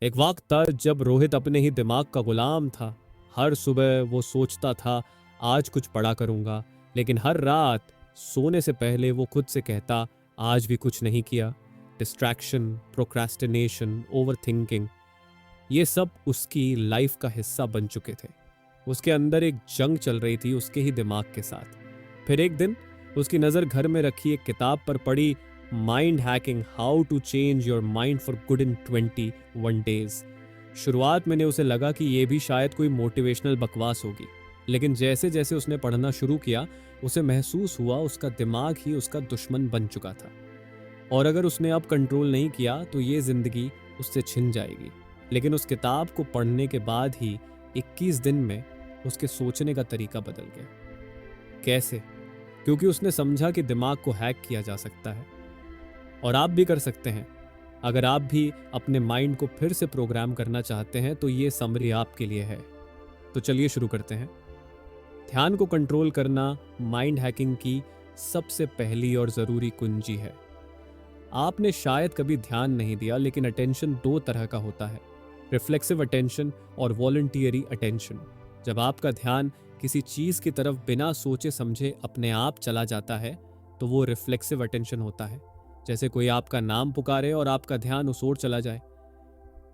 एक वक्त था जब रोहित अपने ही दिमाग का गुलाम था। हर सुबह वो सोचता था आज कुछ पढ़ा करूंगा, लेकिन हर रात सोने से पहले वो खुद से कहता आज भी कुछ नहीं किया। डिस्ट्रैक्शन, प्रोक्रेस्टिनेशन, ओवर थिंकिंग, ये सब उसकी लाइफ का हिस्सा बन चुके थे। उसके अंदर एक जंग चल रही थी उसके ही दिमाग के साथ। फिर एक दिन उसकी नज़र घर में रखी एक किताब पर पड़ी, mind hacking, how to change your mind for good in 21 days. शुरुआत में उसे लगा कि ये भी शायद कोई मोटिवेशनल बकवास होगी, लेकिन जैसे जैसे उसने पढ़ना शुरू किया उसे महसूस हुआ उसका दिमाग ही उसका दुश्मन बन चुका था, और अगर उसने अब कंट्रोल नहीं किया तो ये जिंदगी उससे छिन जाएगी। लेकिन उस किताब को पढ़ने के बाद ही 21 दिन में उसके सोचने का तरीका बदल गया। कैसे? क्योंकि उसने समझा कि दिमाग को हैक किया जा सकता है, और आप भी कर सकते हैं। अगर आप भी अपने माइंड को फिर से प्रोग्राम करना चाहते हैं तो ये समरी आपके लिए है। तो चलिए शुरू करते हैं। ध्यान को कंट्रोल करना माइंड हैकिंग की सबसे पहली और ज़रूरी कुंजी है। आपने शायद कभी ध्यान नहीं दिया, लेकिन अटेंशन दो तरह का होता है, रिफ्लेक्सिव अटेंशन और वॉलंटियरी अटेंशन। जब आपका ध्यान किसी चीज़ की तरफ बिना सोचे समझे अपने आप चला जाता है तो वो रिफ्लेक्सिव अटेंशन होता है। जैसे कोई आपका नाम पुकारे और आपका ध्यान उस ओर चला जाए।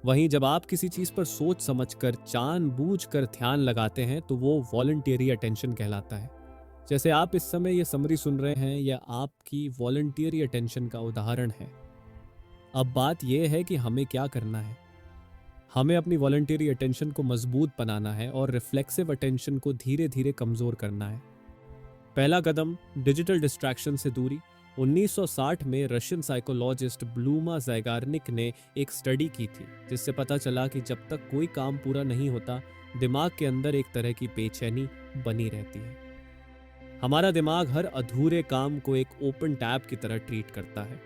वहीं जब आप किसी चीज़ पर सोच समझकर जानबूझकर ध्यान लगाते हैं तो वो वॉलंटियरी अटेंशन कहलाता है। जैसे आप इस समय ये समरी सुन रहे हैं, यह आपकी वॉलंटियरी अटेंशन का उदाहरण है। अब बात यह है कि हमें क्या करना है। हमें अपनी वॉलंटियरी अटेंशन को मजबूत बनाना है और रिफ्लेक्सिव अटेंशन को धीरे धीरे कमजोर करना है। पहला कदम, डिजिटल डिस्ट्रैक्शन से दूरी। 1960 में रशियन साइकोलॉजिस्ट ब्लूमा ज़ैगार्निक ने एक स्टडी की थी जिससे पता चला कि जब तक कोई काम पूरा नहीं होता दिमाग के अंदर एक तरह की बेचैनी बनी रहती है। हमारा दिमाग हर अधूरे काम को एक ओपन टैब की तरह ट्रीट करता है।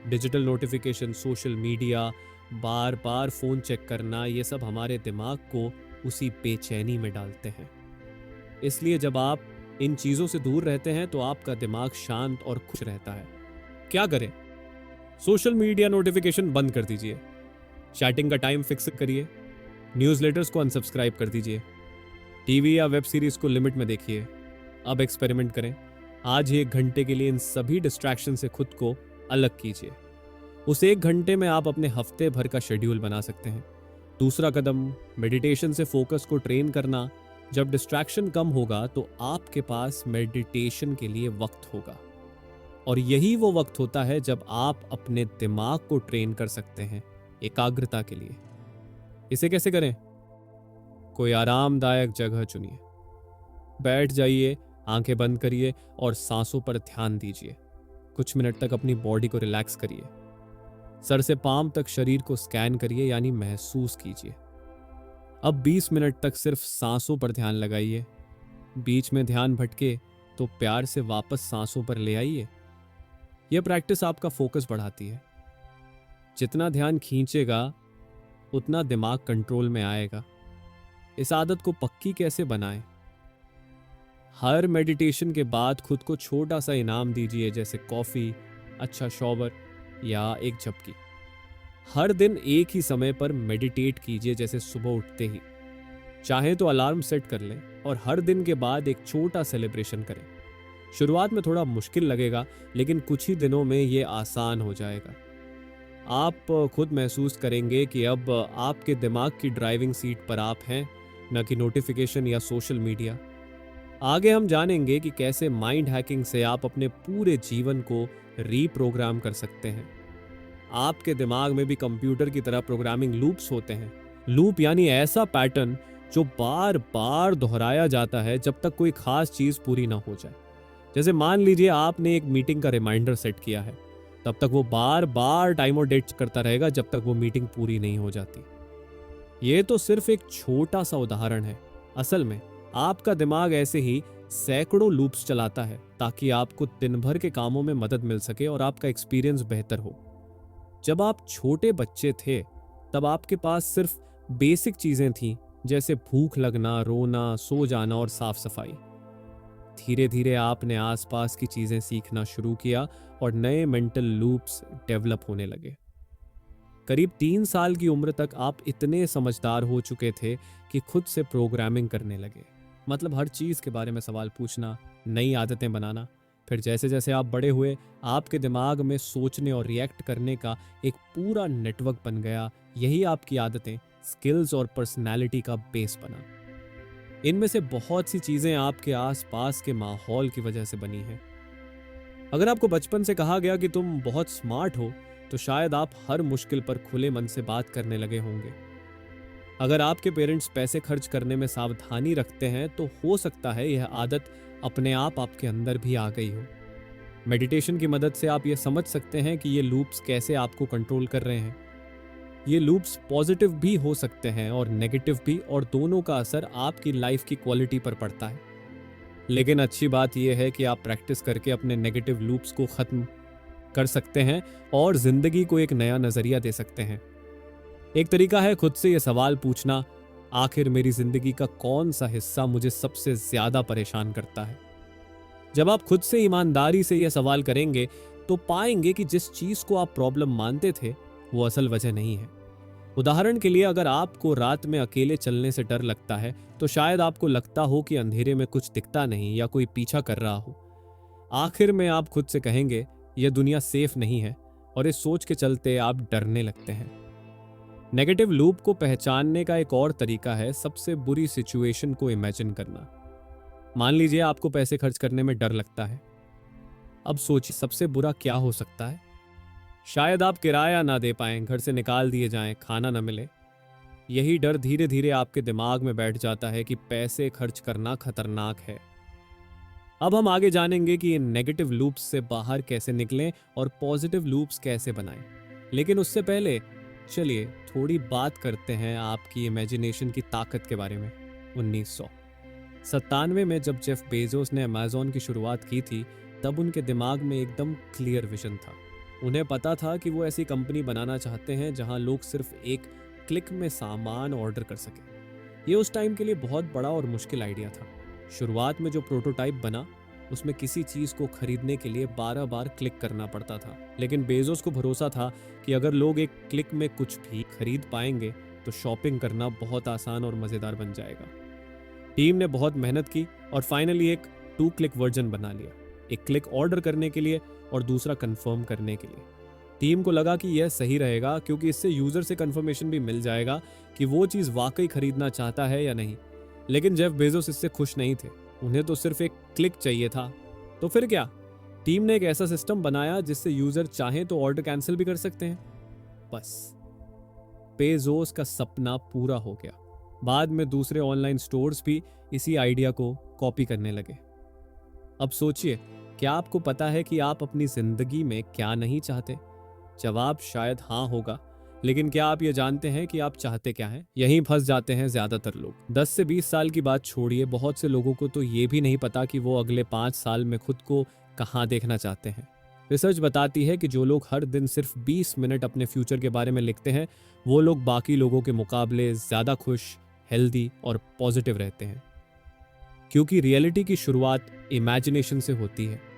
डिजिटल नोटिफिकेशन, सोशल मीडिया, बार बार फ़ोन चेक करना, ये सब हमारे दिमाग को उसी बेचैनी में डालते हैं। इसलिए जब आप इन चीज़ों से दूर रहते हैं तो आपका दिमाग शांत और खुश रहता है। क्या करें? सोशल मीडिया नोटिफिकेशन बंद कर दीजिए, चैटिंग का टाइम फिक्स करिए, न्यूज़लेटर्स को अनसब्सक्राइब कर दीजिए, टीवी या वेब सीरीज को लिमिट में देखिए। अब एक्सपेरिमेंट करें। आज ही 1 घंटे के लिए इन सभी डिस्ट्रैक्शन से खुद को अलग कीजिए। उस 1 घंटे में आप अपने हफ्ते भर का शेड्यूल बना सकते हैं। दूसरा कदम, मेडिटेशन से फोकस को ट्रेन करना। जब डिस्ट्रैक्शन कम होगा तो आपके पास मेडिटेशन के लिए वक्त होगा, और यही वो वक्त होता है जब आप अपने दिमाग को ट्रेन कर सकते हैं एकाग्रता के लिए। इसे कैसे करें? कोई आरामदायक जगह चुनिए, बैठ जाइए, आंखें बंद करिए और सांसों पर ध्यान दीजिए। कुछ मिनट तक अपनी बॉडी को रिलैक्स करिए। सर से पांव तक शरीर को स्कैन करिए, यानी महसूस कीजिए। अब 20 मिनट तक सिर्फ सांसों पर ध्यान लगाइए। बीच में ध्यान भटके तो प्यार से वापस सांसों पर ले आइए। यह प्रैक्टिस आपका फोकस बढ़ाती है। जितना ध्यान खींचेगा उतना दिमाग कंट्रोल में आएगा। इस आदत को पक्की कैसे बनाएं? हर मेडिटेशन के बाद खुद को छोटा सा इनाम दीजिए, जैसे कॉफी, अच्छा शॉवर या एक झपकी। हर दिन एक ही समय पर मेडिटेट कीजिए, जैसे सुबह उठते ही। चाहे तो अलार्म सेट कर लें और हर दिन के बाद एक छोटा सेलिब्रेशन करें। शुरुआत में थोड़ा मुश्किल लगेगा, लेकिन कुछ ही दिनों में ये आसान हो जाएगा। आप खुद महसूस करेंगे कि अब आपके दिमाग की ड्राइविंग सीट पर आप हैं, न कि नोटिफिकेशन या सोशल मीडिया। आगे हम जानेंगे कि कैसे माइंड हैकिंग से आप अपने पूरे जीवन को रीप्रोग्राम कर सकते हैं। आपके दिमाग में भी कंप्यूटर की तरह प्रोग्रामिंग लूप्स होते हैं। लूप यानी ऐसा पैटर्न जो बार बार दोहराया जाता है जब तक कोई खास चीज पूरी ना हो जाए। जैसे मान लीजिए आपने एक मीटिंग का रिमाइंडर सेट किया है, तब तक वो बार बार टाइम और डेट करता रहेगा जब तक वो मीटिंग पूरी नहीं हो जाती। ये तो सिर्फ एक छोटा सा उदाहरण है। असल में आपका दिमाग ऐसे ही सैकड़ों लूप्स चलाता है ताकि आपको दिन भर के कामों में मदद मिल सके और आपका एक्सपीरियंस बेहतर हो। जब आप छोटे बच्चे थे तब आपके पास सिर्फ बेसिक चीजें थीं, जैसे भूख लगना, रोना, सो जाना और साफ सफाई। धीरे धीरे आपने आसपास की चीजें सीखना शुरू किया और नए मेंटल लूप्स डेवलप होने लगे। करीब 3 साल की उम्र तक आप इतने समझदार हो चुके थे कि खुद से प्रोग्रामिंग करने लगे। मतलब हर चीज़ के बारे में सवाल पूछना, नई आदतें बनाना। फिर जैसे जैसे आप बड़े हुए, आपके दिमाग में सोचने और रिएक्ट करने का एक पूरा नेटवर्क बन गया। यही आपकी आदतें, स्किल्स और पर्सनैलिटी का बेस बना। इनमें से बहुत सी चीज़ें आपके आसपास के माहौल की वजह से बनी हैं। अगर आपको बचपन से कहा गया कि तुम बहुत स्मार्ट हो, तो शायद आप हर मुश्किल पर खुले मन से बात करने लगे होंगे। अगर आपके पेरेंट्स पैसे खर्च करने में सावधानी रखते हैं, तो हो सकता है यह आदत अपने आप आपके अंदर भी आ गई हो। मेडिटेशन की मदद से आप ये समझ सकते हैं कि ये लूप्स कैसे आपको कंट्रोल कर रहे हैं। ये लूप्स पॉजिटिव भी हो सकते हैं और नेगेटिव भी, और दोनों का असर आपकी लाइफ की क्वालिटी पर पड़ता है। लेकिन अच्छी बात यह है कि आप प्रैक्टिस करके अपने नेगेटिव लूप्स को खत्म कर सकते हैं और जिंदगी को एक नया नजरिया दे सकते हैं। एक तरीका है खुद से यह सवाल पूछना, आखिर मेरी जिंदगी का कौन सा हिस्सा मुझे सबसे ज्यादा परेशान करता है। जब आप खुद से ईमानदारी से यह सवाल करेंगे, तो पाएंगे कि जिस चीज को आप प्रॉब्लम मानते थे, वो असल वजह नहीं है। उदाहरण के लिए, अगर आपको रात में अकेले चलने से डर लगता है, तो शायद आपको लगता हो कि अंधेरे में कुछ दिखता नहीं या कोई पीछा कर रहा हो। आखिर में आप खुद से कहेंगे, यह दुनिया सेफ नहीं है, और इस सोच के चलते आप डरने लगते हैं। नेगेटिव लूप को पहचानने का एक और तरीका है सबसे बुरी सिचुएशन को इमेजिन करना। मान लीजिए आपको पैसे खर्च करने में डर लगता है। अब सोचिए सबसे बुरा क्या हो सकता है। शायद आप किराया ना दे पाएं, घर से निकाल दिए जाएं, खाना ना मिले। यही डर धीरे धीरे आपके दिमाग में बैठ जाता है कि पैसे खर्च करना खतरनाक है। अब हम आगे जानेंगे कि इन नेगेटिव लूप्स से बाहर कैसे निकलें और पॉजिटिव लूप्स कैसे बनाएं। लेकिन उससे पहले चलिए थोड़ी बात करते हैं आपकी इमेजिनेशन की ताकत के बारे में। 1997 में जब जेफ बेजोस ने अमेज़न की शुरुआत की थी, तब उनके दिमाग में एकदम क्लियर विजन था। उन्हें पता था कि वो ऐसी कंपनी बनाना चाहते हैं जहां लोग सिर्फ एक क्लिक में सामान ऑर्डर कर सकें। ये उस टाइम के लिए बहुत बड़ा और मुश्किल आइडिया था। शुरुआत में जो प्रोटोटाइप बना, उसमें किसी चीज़ को खरीदने के लिए 12 बार क्लिक करना पड़ता था। लेकिन बेजोस को भरोसा था कि अगर लोग एक क्लिक में कुछ भी खरीद पाएंगे, तो शॉपिंग करना बहुत आसान और मज़ेदार बन जाएगा। टीम ने बहुत मेहनत की और फाइनली एक 2 क्लिक वर्जन बना लिया। एक क्लिक ऑर्डर करने के लिए और दूसरा कंफर्म करने के लिए। टीम को लगा कि यह सही रहेगा, क्योंकि इससे यूजर से कंफर्मेशन भी मिल जाएगा कि वो चीज़ वाकई खरीदना चाहता है या नहीं। लेकिन जेफ बेजोस इससे खुश नहीं थे। उन्हें तो सिर्फ एक क्लिक चाहिए था। तो फिर क्या? टीम ने एक ऐसा सिस्टम बनाया जिससे यूजर चाहे तो ऑर्डर कैंसिल भी कर सकते हैं। बस बेजोस का सपना पूरा हो गया। बाद में दूसरे ऑनलाइन स्टोर्स भी इसी आइडिया को कॉपी करने लगे। अब सोचिए, क्या आपको पता है कि आप अपनी जिंदगी में क्या नहीं चाहते? जवाब शायद हाँ होगा, लेकिन क्या आप ये जानते हैं कि आप चाहते क्या हैं? यहीं फंस जाते हैं ज्यादातर लोग। 10 से 20 साल की बात छोड़िए, बहुत से लोगों को तो ये भी नहीं पता कि वो अगले 5 साल में खुद को कहाँ देखना चाहते हैं। रिसर्च बताती है कि जो लोग हर दिन सिर्फ 20 मिनट अपने फ्यूचर के बारे में लिखते हैं, वो लोग बाकी लोगों के मुकाबले ज्यादा खुश, हेल्दी और पॉजिटिव रहते हैं। क्योंकि रियलिटी की शुरुआत इमेजिनेशन से होती है।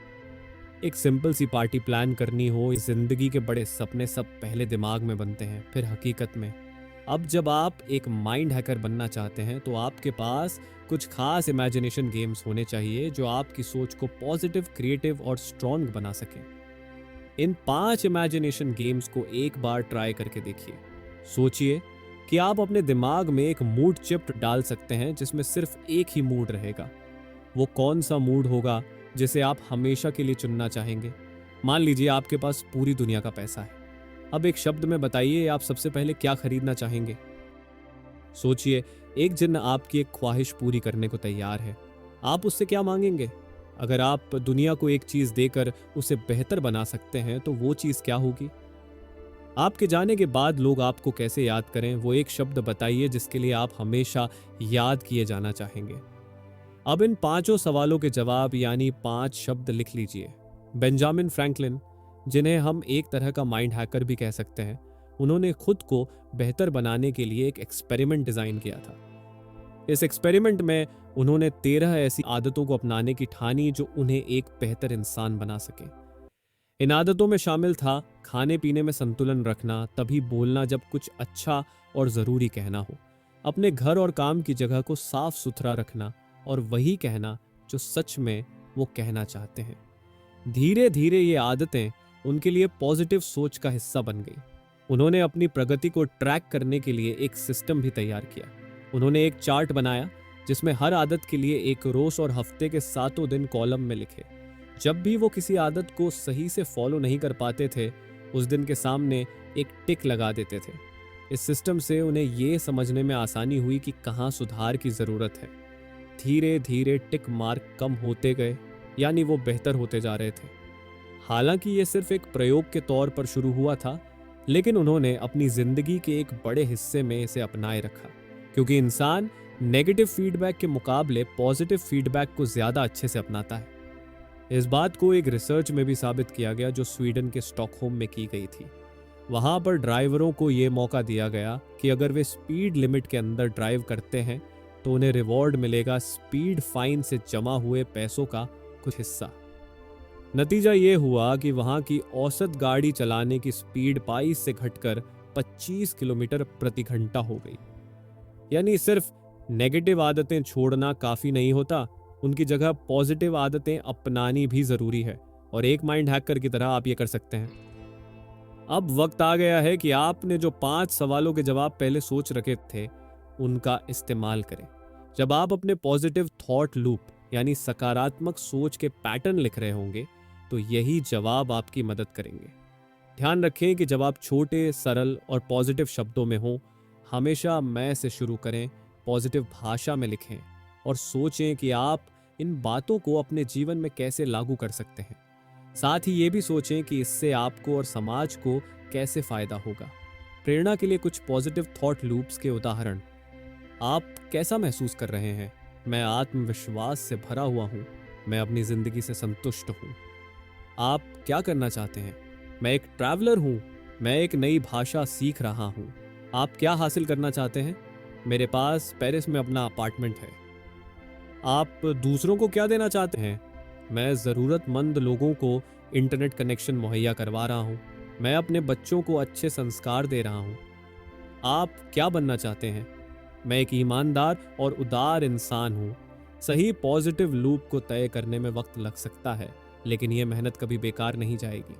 एक सिंपल सी पार्टी प्लान करनी हो, जिंदगी के बड़े सपने सब पहले दिमाग में बनते हैं, फिर हकीकत में। अब जब आप एक माइंड हैकर बनना चाहते हैं, तो आपके पास कुछ खास इमेजिनेशन गेम्स होने चाहिए जो आपकी सोच को पॉजिटिव, क्रिएटिव और स्ट्रॉन्ग बना सकें। इन 5 इमेजिनेशन गेम्स को एक बार ट्राई करके देखिए। सोचिए कि आप अपने दिमाग में एक मूड चिप्ट डाल सकते हैं जिसमें सिर्फ एक ही मूड रहेगा। वो कौन सा मूड होगा जिसे आप हमेशा के लिए चुनना चाहेंगे? मान लीजिए आपके पास पूरी दुनिया का पैसा है। अब एक शब्द में बताइए, आप सबसे पहले क्या खरीदना चाहेंगे? सोचिए, एक जिन्न आपकी एक ख्वाहिश पूरी करने को तैयार है। आप उससे क्या मांगेंगे? अगर आप दुनिया को एक चीज देकर उसे बेहतर बना सकते हैं, तो वो चीज क्या होगी? आपके जाने के बाद लोग आपको कैसे याद करें, वो एक शब्द बताइए जिसके लिए आप हमेशा याद किए जाना चाहेंगे। अब इन 5 सवालों के जवाब यानी 5 शब्द लिख लीजिए। बेंजामिन फ्रैंकलिन, जिन्हें हम एक तरह का माइंड हैकर भी कह सकते हैं, उन्होंने खुद को बेहतर बनाने के लिए एक एक्सपेरिमेंट डिजाइन किया था। इस एक्सपेरिमेंट में उन्होंने 13 ऐसी आदतों को अपनाने की ठानी जो उन्हें एक बेहतर इंसान बना सके। इन आदतों में शामिल था खाने पीने में संतुलन रखना, तभी बोलना जब कुछ अच्छा और ज़रूरी कहना हो, अपने घर और काम की जगह को साफ सुथरा रखना और वही कहना जो सच में वो कहना चाहते हैं। धीरे धीरे ये आदतें उनके लिए पॉजिटिव सोच का हिस्सा बन गई। उन्होंने अपनी प्रगति को ट्रैक करने के लिए एक सिस्टम भी तैयार किया। उन्होंने एक चार्ट बनाया जिसमें हर आदत के लिए एक रोज और हफ्ते के 7 दिन कॉलम में लिखे। जब भी वो किसी आदत को सही से फॉलो नहीं कर पाते थे, उस दिन के सामने एक टिक लगा देते थे। इस सिस्टम से उन्हें ये समझने में आसानी हुई कि कहाँ सुधार की ज़रूरत है। धीरे धीरे टिक मार्क कम होते गए, यानी वो बेहतर होते जा रहे थे। हालांकि ये सिर्फ एक प्रयोग के तौर पर शुरू हुआ था, लेकिन उन्होंने अपनी जिंदगी के एक बड़े हिस्से में इसे अपनाए रखा, क्योंकि इंसान नेगेटिव फीडबैक के मुकाबले पॉजिटिव फीडबैक को ज़्यादा अच्छे से अपनाता है। इस बात को एक रिसर्च में भी साबित किया गया जो स्वीडन के स्टॉकहोम में की गई थी। वहाँ पर ड्राइवरों को ये मौका दिया गया कि अगर वे स्पीड लिमिट के अंदर ड्राइव करते हैं तो उन्हें रिवॉर्ड मिलेगा स्पीड फाइन से जमा हुए पैसों का कुछ हिस्सा। नतीजा ये हुआ कि वहाँ की औसत गाड़ी चलाने की स्पीड 22 से घटकर 25 किलोमीटर प्रति घंटा हो गई। यानी सिर्फ नेगेटिव आदतें छोड़ना काफ़ी नहीं होता, उनकी जगह पॉजिटिव आदतें अपनानी भी ज़रूरी है। और एक माइंड हैकर की तरह आप ये कर सकते हैं। अब वक्त आ गया है कि आपने जो 5 सवालों के जवाब पहले सोच रखे थे, उनका इस्तेमाल करें। जब आप अपने पॉजिटिव थॉट लूप यानी सकारात्मक सोच के पैटर्न लिख रहे होंगे, तो यही जवाब आपकी मदद करेंगे। ध्यान रखें कि जब आप छोटे, सरल और पॉजिटिव शब्दों में हों, हमेशा मैं से शुरू करें, पॉजिटिव भाषा में लिखें और सोचें कि आप इन बातों को अपने जीवन में कैसे लागू कर सकते हैं। साथ ही ये भी सोचें कि इससे आपको और समाज को कैसे फायदा होगा। प्रेरणा के लिए कुछ पॉजिटिव थॉट लूप्स के उदाहरण। आप कैसा महसूस कर रहे हैं? मैं आत्मविश्वास से भरा हुआ हूँ। मैं अपनी जिंदगी से संतुष्ट हूँ। आप क्या करना चाहते हैं? मैं एक ट्रैवलर हूँ। मैं एक नई भाषा सीख रहा हूँ। आप क्या हासिल करना चाहते हैं? मेरे पास पेरिस में अपना अपार्टमेंट है। आप दूसरों को क्या देना चाहते हैं? मैं ज़रूरतमंद लोगों को इंटरनेट कनेक्शन मुहैया करवा रहा हूँ। मैं अपने बच्चों को अच्छे संस्कार दे रहा हूँ। आप क्या बनना चाहते हैं? मैं एक ईमानदार और उदार इंसान हूँ। सही पॉजिटिव लूप को तय करने में वक्त लग सकता है, लेकिन यह मेहनत कभी बेकार नहीं जाएगी।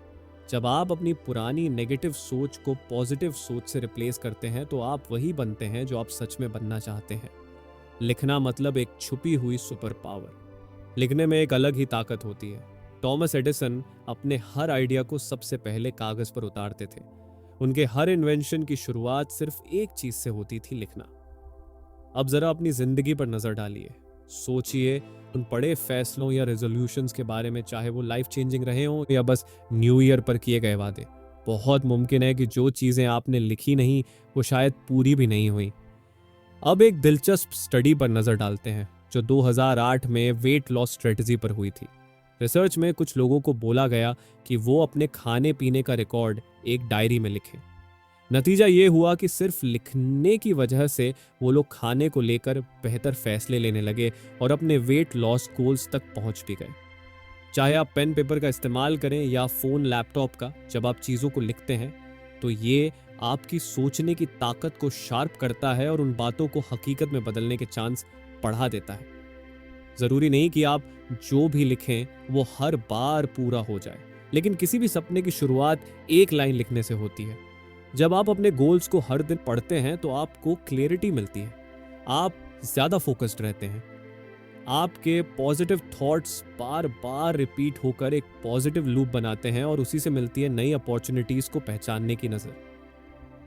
जब आप अपनी पुरानी नेगेटिव सोच को पॉजिटिव सोच से रिप्लेस करते हैं, तो आप वही बनते हैं जो आप सच में बनना चाहते हैं। लिखना मतलब एक छुपी हुई सुपर पावर। लिखने में एक अलग ही ताकत होती है। थॉमस एडिसन अपने हर आइडिया को सबसे पहले कागज पर उतारते थे। उनके हर इन्वेंशन की शुरुआत सिर्फ एक चीज से होती थी, लिखना। अब जरा अपनी जिंदगी पर नजर डालिए। सोचिए उन बड़े फैसलों या रेजोल्यूशंस के बारे में, चाहे वो लाइफ चेंजिंग रहे हों या बस न्यू ईयर पर किए गए वादे। बहुत मुमकिन है कि जो चीजें आपने लिखी नहीं, वो शायद पूरी भी नहीं हुई। अब एक दिलचस्प स्टडी पर नजर डालते हैं जो 2008 में वेट लॉस स्ट्रेटजी पर हुई थी। रिसर्च में कुछ लोगों को बोला गया कि वो अपने खाने पीने का रिकॉर्ड एक डायरी में लिखें। नतीजा ये हुआ कि सिर्फ लिखने की वजह से वो लोग खाने को लेकर बेहतर फैसले लेने लगे और अपने वेट लॉस गोल्स तक पहुंच भी गए। चाहे आप पेन पेपर का इस्तेमाल करें या फ़ोन लैपटॉप का, जब आप चीज़ों को लिखते हैं तो ये आपकी सोचने की ताकत को शार्प करता है और उन बातों को हकीकत में बदलने के चांस बढ़ा देता है। ज़रूरी नहीं कि आप जो भी लिखें वो हर बार पूरा हो जाए, लेकिन किसी भी सपने की शुरुआत एक लाइन लिखने से होती है। जब आप अपने गोल्स को हर दिन पढ़ते हैं तो आपको क्लैरिटी मिलती है, आप ज़्यादा फोकस्ड रहते हैं। आपके पॉजिटिव थॉट्स बार बार रिपीट होकर एक पॉजिटिव लूप बनाते हैं और उसी से मिलती है नई अपॉर्चुनिटीज़ को पहचानने की नज़र।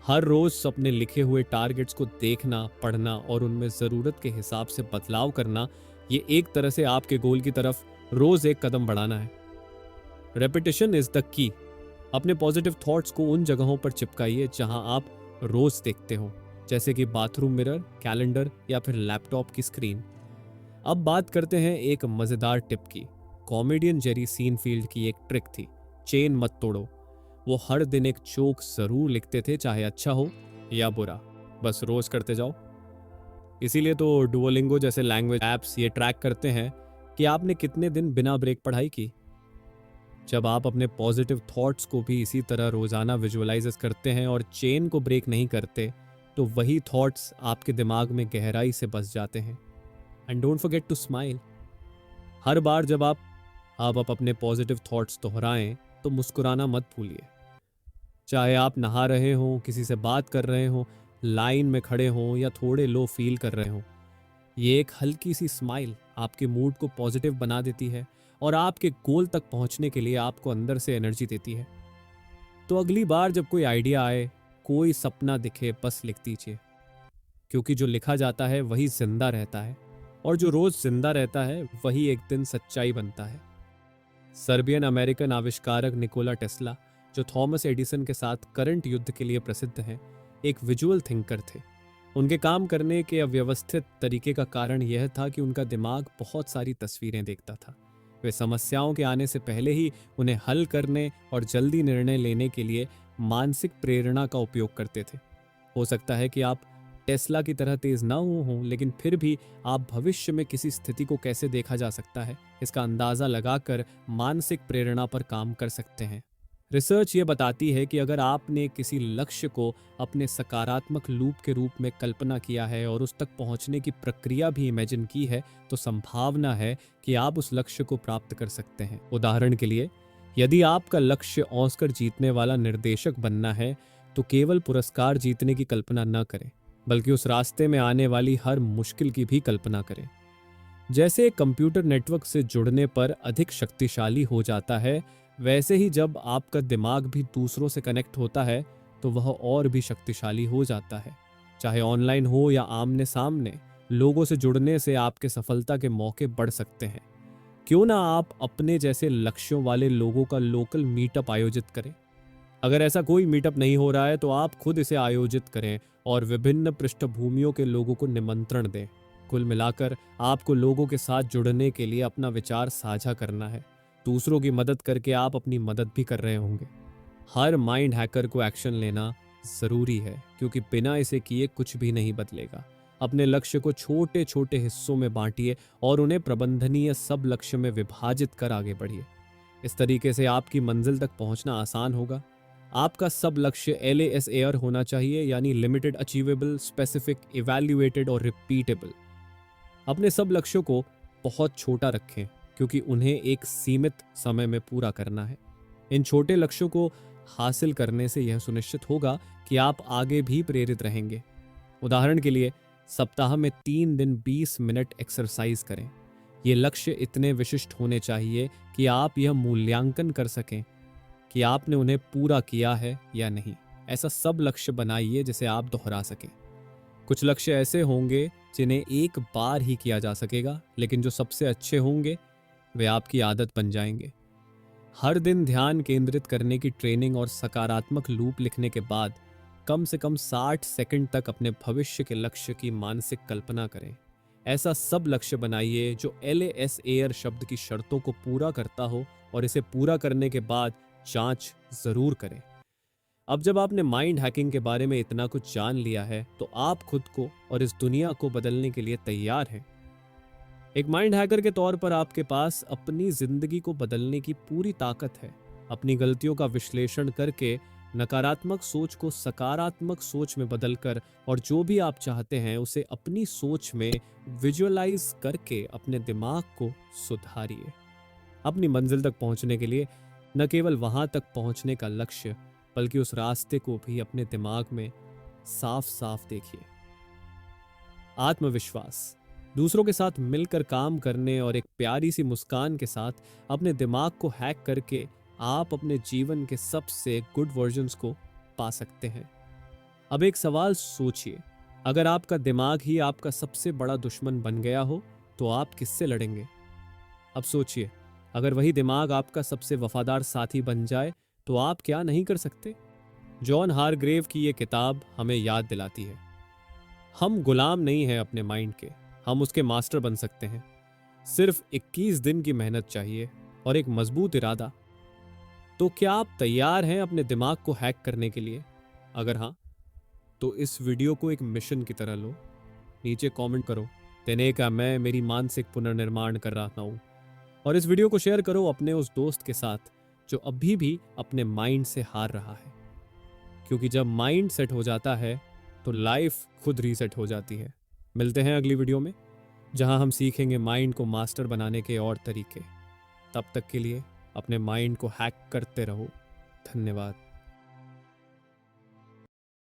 हर रोज़ अपने लिखे हुए टारगेट्स को देखना, पढ़ना और उनमें ज़रूरत के हिसाब से बदलाव करना, ये एक तरह से आपके गोल की तरफ रोज़ एक कदम बढ़ाना है। Repetition is the key. अपने पॉजिटिव थॉट्स को उन जगहों पर चिपकाइए जहां आप रोज़ देखते हो, जैसे कि बाथरूम मिरर, कैलेंडर या फिर लैपटॉप की स्क्रीन। अब बात करते हैं एक मज़ेदार टिप की। कॉमेडियन जेरी सीनफील्ड की एक ट्रिक थी, चेन मत तोड़ो। वो हर दिन एक जोक ज़रूर लिखते थे, चाहे अच्छा हो या बुरा, बस रोज़ करते जाओ। इसीलिए तो डुओलिंगो जैसे लैंग्वेज ऐप्स ये ट्रैक करते हैं कि आपने कितने दिन बिना ब्रेक पढ़ाई की। जब आप अपने पॉजिटिव थॉट्स को भी इसी तरह रोजाना विजुअलाइज करते हैं और चेन को ब्रेक नहीं करते, तो वही थॉट्स आपके दिमाग में गहराई से बस जाते हैं। And don't forget to smile. हर बार जब आप अपने पॉजिटिव थॉट्स दोहराएं तो मुस्कुराना मत भूलिए। चाहे आप नहा रहे हों, किसी से बात कर रहे हों, लाइन में खड़े हों या थोड़े लो फील कर रहे हों, ये एक हल्की सी स्माइल आपके मूड को पॉजिटिव बना देती है और आपके गोल तक पहुंचने के लिए आपको अंदर से एनर्जी देती है। तो अगली बार जब कोई आइडिया आए, कोई सपना दिखे, बस लिख दीजिए, क्योंकि जो लिखा जाता है वही जिंदा रहता है और जो रोज जिंदा रहता है वही एक दिन सच्चाई बनता है। सर्बियन अमेरिकन आविष्कारक निकोला टेस्ला, जो थॉमस एडिसन के साथ करंट युद्ध के लिए प्रसिद्ध हैं, एक विजुअल थिंकर थे। उनके काम करने के अव्यवस्थित तरीके का कारण यह था कि उनका दिमाग बहुत सारी तस्वीरें देखता था। वे समस्याओं के आने से पहले ही उन्हें हल करने और जल्दी निर्णय लेने के लिए मानसिक प्रेरणा का उपयोग करते थे। हो सकता है कि आप टेस्ला की तरह तेज ना हों, लेकिन फिर भी आप भविष्य में किसी स्थिति को कैसे देखा जा सकता है, इसका अंदाजा लगाकर मानसिक प्रेरणा पर काम कर सकते हैं। रिसर्च ये बताती है कि अगर आपने किसी लक्ष्य को अपने सकारात्मक लूप के रूप में कल्पना किया है और उस तक पहुंचने की प्रक्रिया भी इमेजिन की है, तो संभावना है कि आप उस लक्ष्य को प्राप्त कर सकते हैं। उदाहरण के लिए, यदि आपका लक्ष्य ऑस्कर जीतने वाला निर्देशक बनना है, तो केवल पुरस्कार जीतने की कल्पना न करें, बल्कि उस रास्ते में आने वाली हर मुश्किल की भी कल्पना करें। जैसे एक कंप्यूटर नेटवर्क से जुड़ने पर अधिक शक्तिशाली हो जाता है, वैसे ही जब आपका दिमाग भी दूसरों से कनेक्ट होता है तो वह और भी शक्तिशाली हो जाता है। चाहे ऑनलाइन हो या आमने सामने, लोगों से जुड़ने से आपके सफलता के मौके बढ़ सकते हैं। क्यों ना आप अपने जैसे लक्ष्यों वाले लोगों का लोकल मीटअप आयोजित करें। अगर ऐसा कोई मीटअप नहीं हो रहा है तो आप खुद इसे आयोजित करें और विभिन्न पृष्ठभूमियों के लोगों को निमंत्रण दें। कुल मिलाकर आपको लोगों के साथ जुड़ने के लिए अपना विचार साझा करना है। दूसरों की मदद करके आप अपनी मदद भी कर रहे होंगे। हर माइंड हैकर को एक्शन लेना जरूरी है, क्योंकि बिना इसे किए कुछ भी नहीं बदलेगा। अपने लक्ष्य को छोटे छोटे हिस्सों में बांटिए और उन्हें प्रबंधनीय सब लक्ष्य में विभाजित कर आगे बढ़िए। इस तरीके से आपकी मंजिल तक पहुंचना आसान होगा। आपका सब लक्ष्य LASAR होना चाहिए, यानी लिमिटेड, अचीवेबल, स्पेसिफिक, इवैल्यूएटेड और रिपीटेबल। अपने सब लक्ष्यों को बहुत छोटा रखें, क्योंकि उन्हें एक सीमित समय में पूरा करना है। इन छोटे लक्ष्यों को हासिल करने से यह सुनिश्चित होगा कि आप आगे भी प्रेरित रहेंगे। उदाहरण के लिए, सप्ताह में 3 दिन 20 मिनट एक्सरसाइज करें। ये लक्ष्य इतने विशिष्ट होने चाहिए कि आप यह मूल्यांकन कर सकें कि आपने उन्हें पूरा किया है या नहीं। ऐसा सब लक्ष्य बनाइए जिसे आप दोहरा सकें। कुछ लक्ष्य ऐसे होंगे जिन्हें एक बार ही किया जा सकेगा, लेकिन जो सबसे अच्छे होंगे वे आपकी आदत बन जाएंगे। हर दिन ध्यान केंद्रित करने की ट्रेनिंग और सकारात्मक लूप लिखने के बाद कम से कम 60 सेकंड तक अपने भविष्य के लक्ष्य की मानसिक कल्पना करें। ऐसा सब लक्ष्य बनाइए जो LASAR शब्द की शर्तों को पूरा करता हो, और इसे पूरा करने के बाद जांच जरूर करें। अब जब आपने माइंड हैकिंग के बारे में इतना कुछ जान लिया है, तो आप खुद को और इस दुनिया को बदलने के लिए तैयार हैं। एक माइंड हैकर के तौर पर आपके पास अपनी जिंदगी को बदलने की पूरी ताकत है। अपनी गलतियों का विश्लेषण करके नकारात्मक सोच को सकारात्मक सोच में बदलकर, और जो भी आप चाहते हैं उसे अपनी सोच में विजुअलाइज करके अपने दिमाग को सुधारिए। अपनी मंजिल तक पहुंचने के लिए न केवल वहां तक पहुंचने का लक्ष्य, बल्कि उस रास्ते को भी अपने दिमाग में साफ साफ देखिए। आत्मविश्वास, दूसरों के साथ मिलकर काम करने और एक प्यारी सी मुस्कान के साथ अपने दिमाग को हैक करके आप अपने जीवन के सबसे गुड वर्जन्स को पा सकते हैं। अब एक सवाल सोचिए, अगर आपका दिमाग ही आपका सबसे बड़ा दुश्मन बन गया हो तो आप किससे लड़ेंगे? अब सोचिए, अगर वही दिमाग आपका सबसे वफादार साथी बन जाए तो आप क्या नहीं कर सकते? जॉन हारग्रेव की ये किताब हमें याद दिलाती है, हम गुलाम नहीं हैं अपने माइंड के, हम उसके मास्टर बन सकते हैं। सिर्फ 21 दिन की मेहनत चाहिए और एक मजबूत इरादा। तो क्या आप तैयार हैं अपने दिमाग को हैक करने के लिए? अगर हाँ, तो इस वीडियो को एक मिशन की तरह लो। नीचे कमेंट करो, तेने का मैं मेरी मानसिक पुनर्निर्माण कर रहा हूँ, और इस वीडियो को शेयर करो अपने उस दोस्त के साथ जो अभी भी अपने माइंड से हार रहा है। क्योंकि जब माइंड सेट हो जाता है तो लाइफ खुद रीसेट हो जाती है। मिलते हैं अगली वीडियो में, जहां हम सीखेंगे माइंड को मास्टर बनाने के और तरीके। तब तक के लिए अपने माइंड को हैक करते रहो। धन्यवाद।